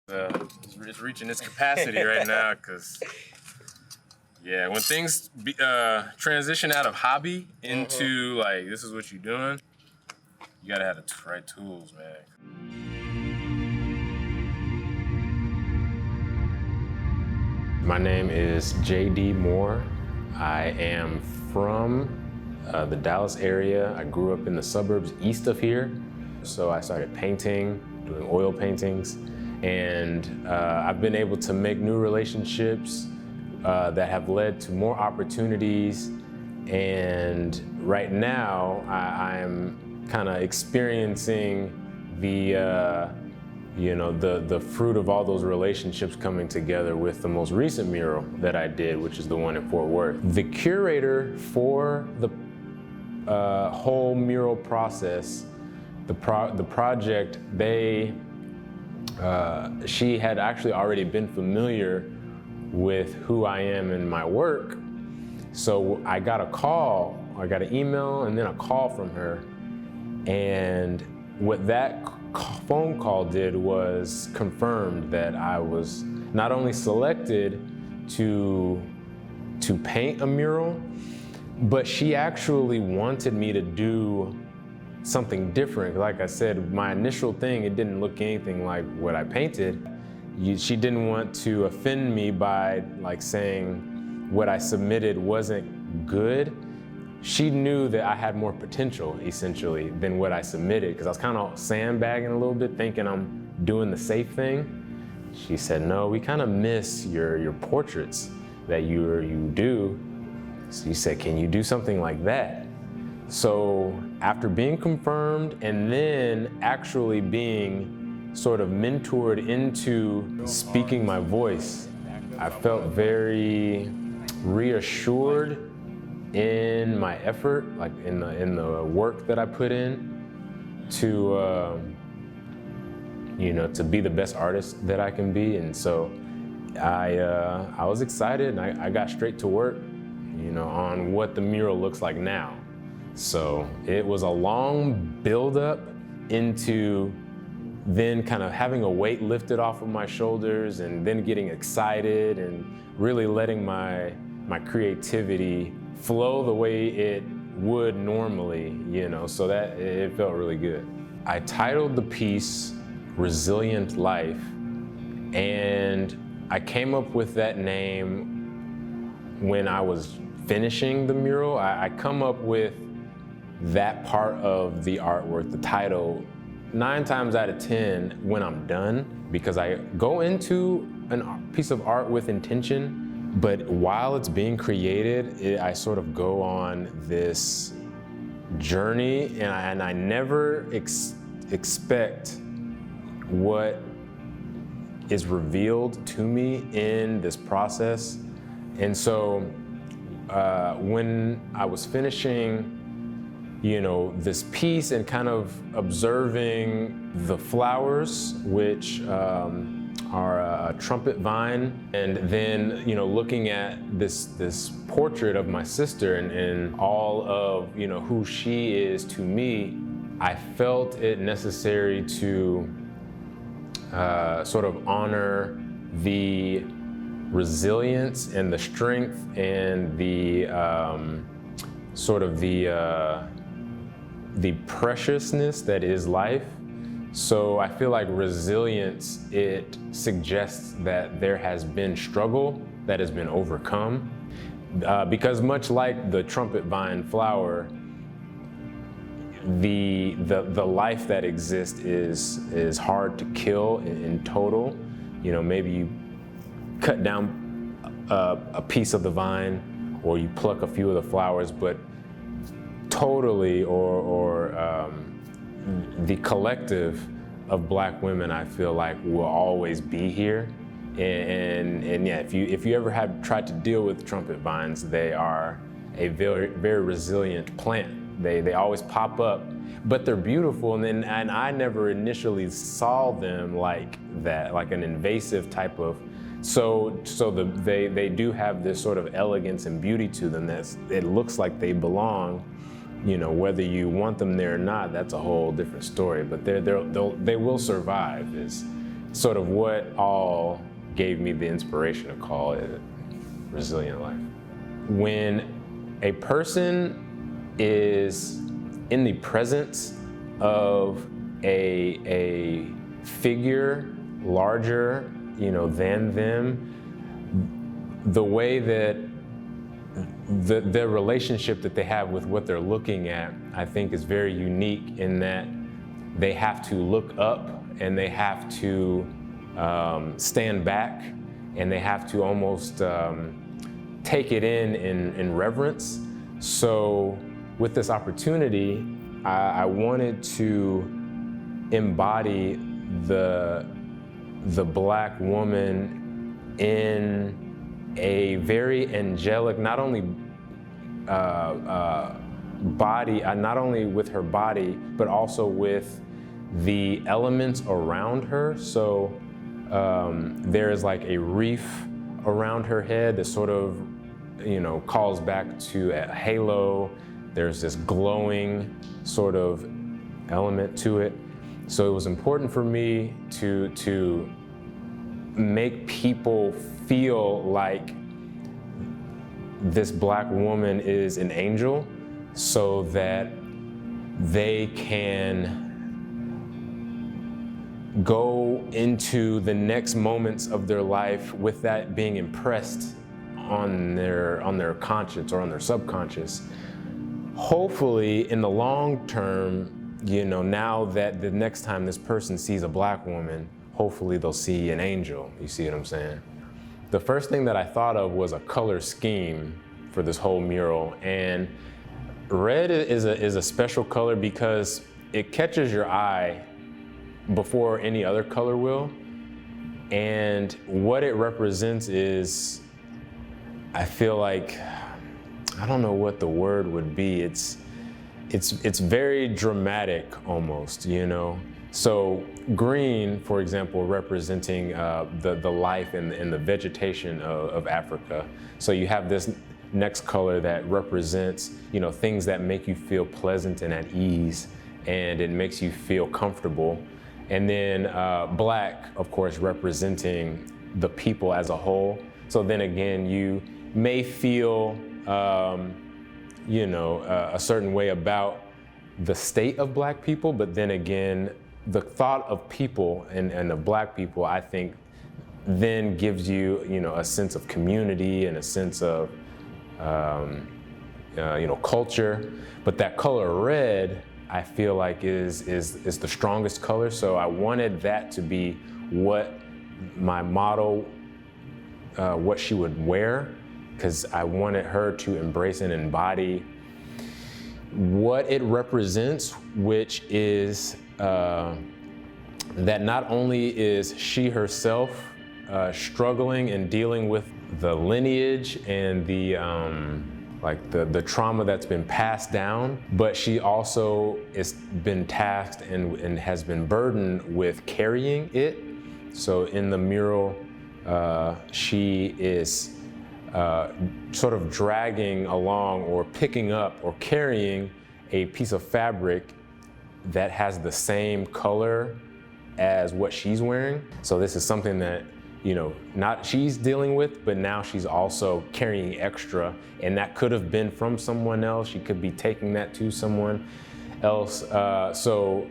It's reaching its capacity right now because, yeah, when things transition out of hobby into like this is what you're doing, you gotta have the right tools, man. My name is J.D. Moore. I am from the Dallas area. I grew up in the suburbs east of here. So I started painting, doing oil paintings, and I've been able to make new relationships that have led to more opportunities. And right now, I'm kind of experiencing the fruit of all those relationships coming together with the most recent mural that I did, which is the one in Fort Worth. The curator for the whole mural process, the project, she had actually already been familiar with who I am and my work. So I got an email and then a call from her. And what that phone call did was confirmed that I was not only selected to paint a mural, but she actually wanted me to do something different. Like I said, my initial thing, it didn't look anything like what I painted. She didn't want to offend me by like saying what I submitted wasn't good. She knew that I had more potential, essentially, than what I submitted, because I was kind of sandbagging a little bit, thinking I'm doing the safe thing. She said, no, we kind of miss your portraits that you do. So she said, can you do something like that? So after being confirmed and then actually being sort of mentored into speaking my voice, I felt very reassured in my effort, like in the work that I put in to to be the best artist that I can be. And so I was excited, and I got straight to work, on what the mural looks like now. So it was a long build-up into then kind of having a weight lifted off of my shoulders, and then getting excited and really letting my creativity flow the way it would normally, so that it felt really good. I titled the piece Resilient Life, and I came up with that name when I was finishing the mural. I come up with that part of the artwork, the title, 9 times out of 10 when I'm done, because I go into a piece of art with intention, but while it's being created, I sort of go on this journey, and I never expect what is revealed to me in this process. And so when I was finishing this piece and kind of observing the flowers, which are a trumpet vine, and then looking at this portrait of my sister and all of who she is to me, I felt it necessary to sort of honor the resilience and the strength and the sort of the preciousness that is life. So I feel like resilience, it suggests that there has been struggle that has been overcome. Because much like the trumpet vine flower, the life that exists is hard to kill in total. Maybe you cut down a piece of the vine, or you pluck a few of the flowers, but totally, or the collective of Black women, I feel like, will always be here. And yeah, if you ever have tried to deal with trumpet vines, they are a very, very resilient plant. They always pop up, but they're beautiful. And I never initially saw them like that, like an invasive type of. So they do have this sort of elegance and beauty to them it looks like they belong. Whether you want them there or not, that's a whole different story. But they will survive. sort of what all gave me the inspiration to call it Resilient Life. When a person is in the presence of a figure larger, than them, the way that the relationship that they have with what they're looking at, I think, is very unique in that they have to look up and they have to stand back and they have to almost take it in reverence. So with this opportunity, I wanted to embody the Black woman in a very angelic, not only body, not only with her body, but also with the elements around her. So there is like a reef around her head that sort of, calls back to a halo. There's this glowing sort of element to it. So it was important for me to make people feel like this Black woman is an angel so that they can go into the next moments of their life with that being impressed on their conscience or on their subconscious. Hopefully, in the long term, now that the next time this person sees a Black woman, hopefully they'll see an angel. You see what I'm saying? The first thing that I thought of was a color scheme for this whole mural, and red is a special color because it catches your eye before any other color will. And what it represents is, I feel like, I don't know what the word would be. It's very dramatic almost, So green, for example, representing the life and the vegetation of Africa. So you have this next color that represents, things that make you feel pleasant and at ease, and it makes you feel comfortable. And then black, of course, representing the people as a whole. So then again, you may feel, a certain way about the state of Black people, but then again, the thought of people and of Black people, I think, then gives you, a sense of community and a sense of, culture. But that color red, I feel like is the strongest color. So I wanted that to be what my model, what she would wear, because I wanted her to embrace and embody what it represents, which is that not only is she herself struggling and dealing with the lineage and the trauma that's been passed down, but she also has been tasked and has been burdened with carrying it. So in the mural, she is sort of dragging along or picking up or carrying a piece of fabric that has the same color as what she's wearing. So this is something that, not she's dealing with, but now she's also carrying extra, and that could have been from someone else. She could be taking that to someone else. So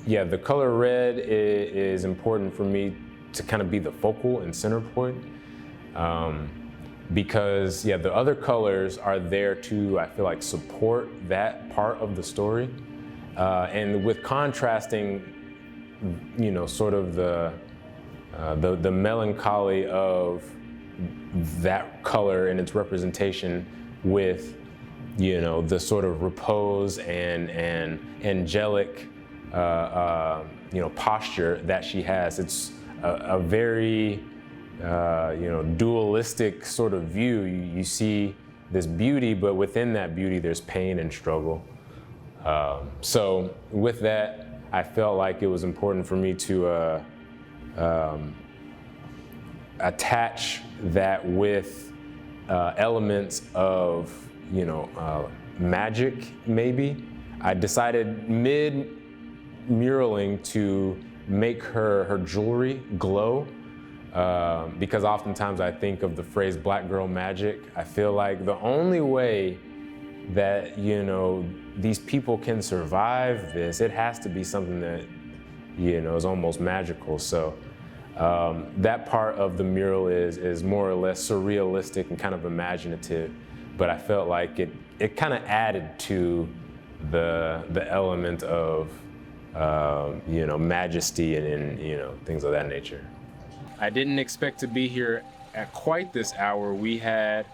yeah, the color red is important for me to kind of be the focal and center point. Because the other colors are there to, I feel like, support that part of the story. And with contrasting, sort of the melancholy of that color and its representation with, the sort of repose and angelic, posture that she has. It's a very, dualistic sort of view. You see this beauty, but within that beauty, there's pain and struggle. So with that, I felt like it was important for me to attach that with elements of, magic, maybe. I decided mid-muraling to make her jewelry glow. Because oftentimes I think of the phrase black girl magic. I feel like the only way that, you know, these people can survive this, it has to be something that, you know, is almost magical. So that part of the mural is more or less surrealistic and kind of imaginative, but I felt like it kind of added to the element of, you know, majesty and, you know, things of that nature. I didn't expect to be here at quite this hour. We had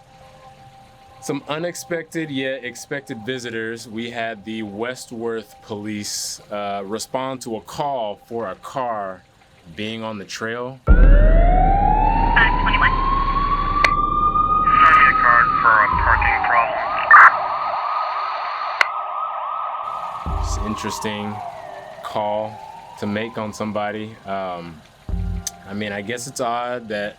some unexpected yet expected visitors. We had the Westworth police respond to a call for a car being on the trail. 521. Starting a card for a parking problem. It's an interesting call to make on somebody. I mean, I guess it's odd that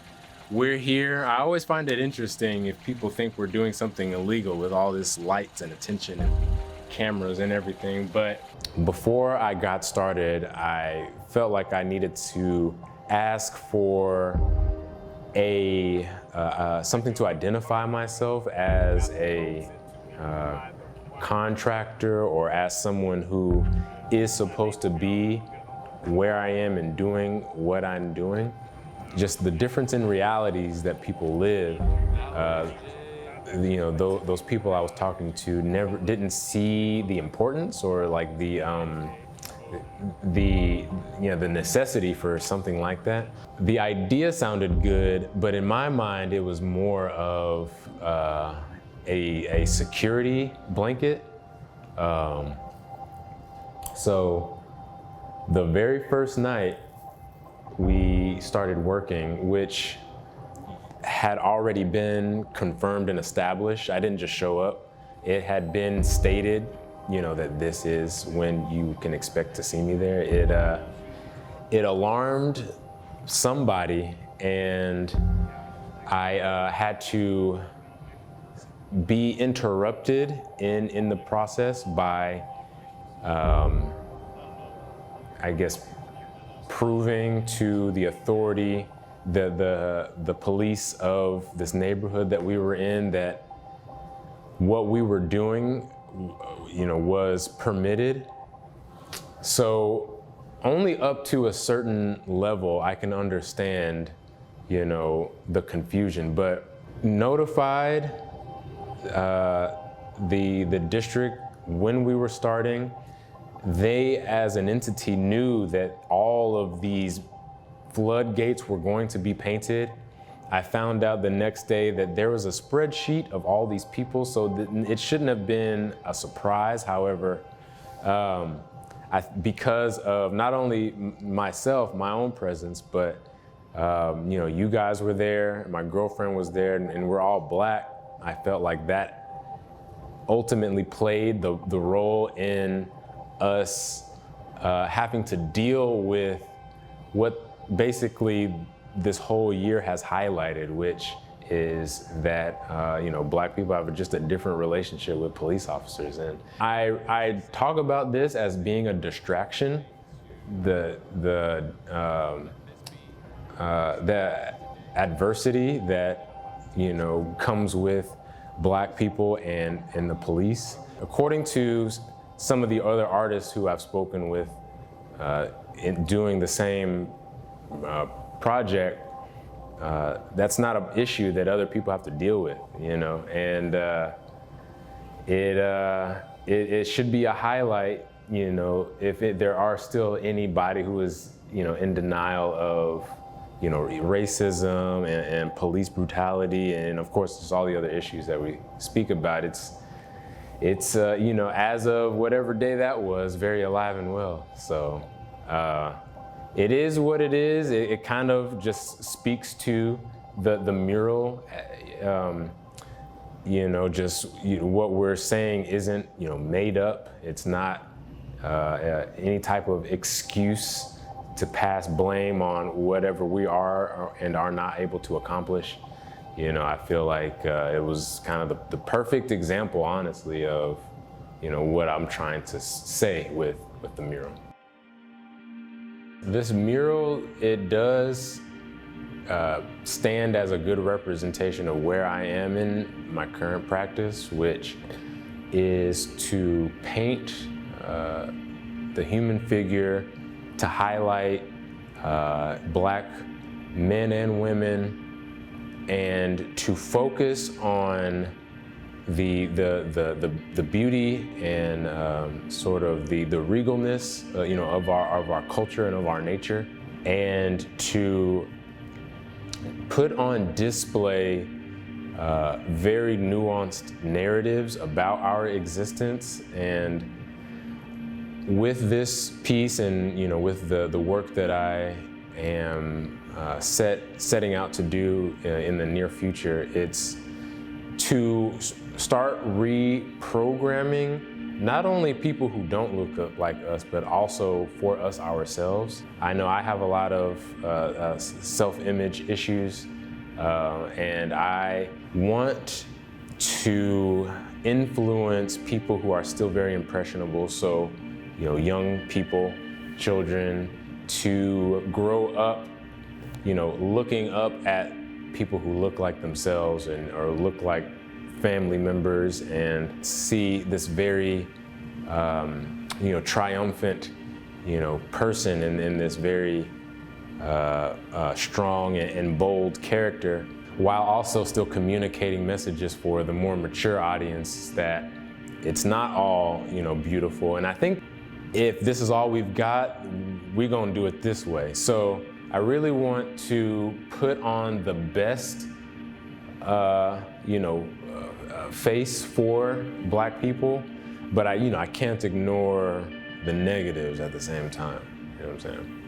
we're here. I always find it interesting if people think we're doing something illegal with all this lights and attention and cameras and everything. But before I got started, I felt like I needed to ask for something to identify myself as a contractor or as someone who is supposed to be where I am and doing what I'm doing. Just the difference in realities that people live. You know, those people I was talking to didn't see the importance or like the necessity for something like that. The idea sounded good, but in my mind it was more of a security blanket. So the very first night we started working, which had already been confirmed and established. I didn't just show up. It had been stated, you know, that this is when you can expect to see me there. It alarmed somebody, and I had to be interrupted in the process by, I guess, proving to the authority, the police of this neighborhood that we were in, that what we were doing, you know, was permitted. So only up to a certain level I can understand, you know, the confusion, but notified the district when we were starting. They, as an entity, knew that all of these floodgates were going to be painted. I found out the next day that there was a spreadsheet of all these people, so it shouldn't have been a surprise. However, because of not only myself, my own presence, but you know, you guys were there, my girlfriend was there, and we're all black. I felt like that ultimately played the role in us having to deal with what basically this whole year has highlighted, which is that you know, black people have just a different relationship with police officers. And I talk about this as being a distraction. The adversity that, you know, comes with black people and the police. According to some of the other artists who I've spoken with in doing the same project, that's not an issue that other people have to deal with, you know, and it should be a highlight, you know, if there are still anybody who is, you know, in denial of, you know, racism and police brutality, and of course there's all the other issues that we speak about. It's you know, as of whatever day that was, very alive and well. So it is what it is. It kind of just speaks to the mural. You know, just, you know, what we're saying isn't, you know, made up. It's not any type of excuse to pass blame on whatever we are and are not able to accomplish. You know, I feel like it was kind of the perfect example, honestly, of, you know, what I'm trying to say with the mural. This mural, it does stand as a good representation of where I am in my current practice, which is to paint the human figure to highlight Black men and women, and to focus on the beauty and sort of the regalness, of our culture and of our nature, and to put on display very nuanced narratives about our existence. And with this piece, and with the work that I am setting out to do in the near future, it's to start reprogramming not only people who don't look like us, but also for us ourselves. I know I have a lot of self-image issues, and I want to influence people who are still very impressionable. So, young people, children, to grow up, looking up at people who look like themselves or look like family members, and see this very, triumphant, person in this very strong and bold character, while also still communicating messages for the more mature audience that it's not all, beautiful. And I think if this is all we've got, we're gonna do it this way. So I really want to put on the best, face for Black people, but I can't ignore the negatives at the same time. You know what I'm saying?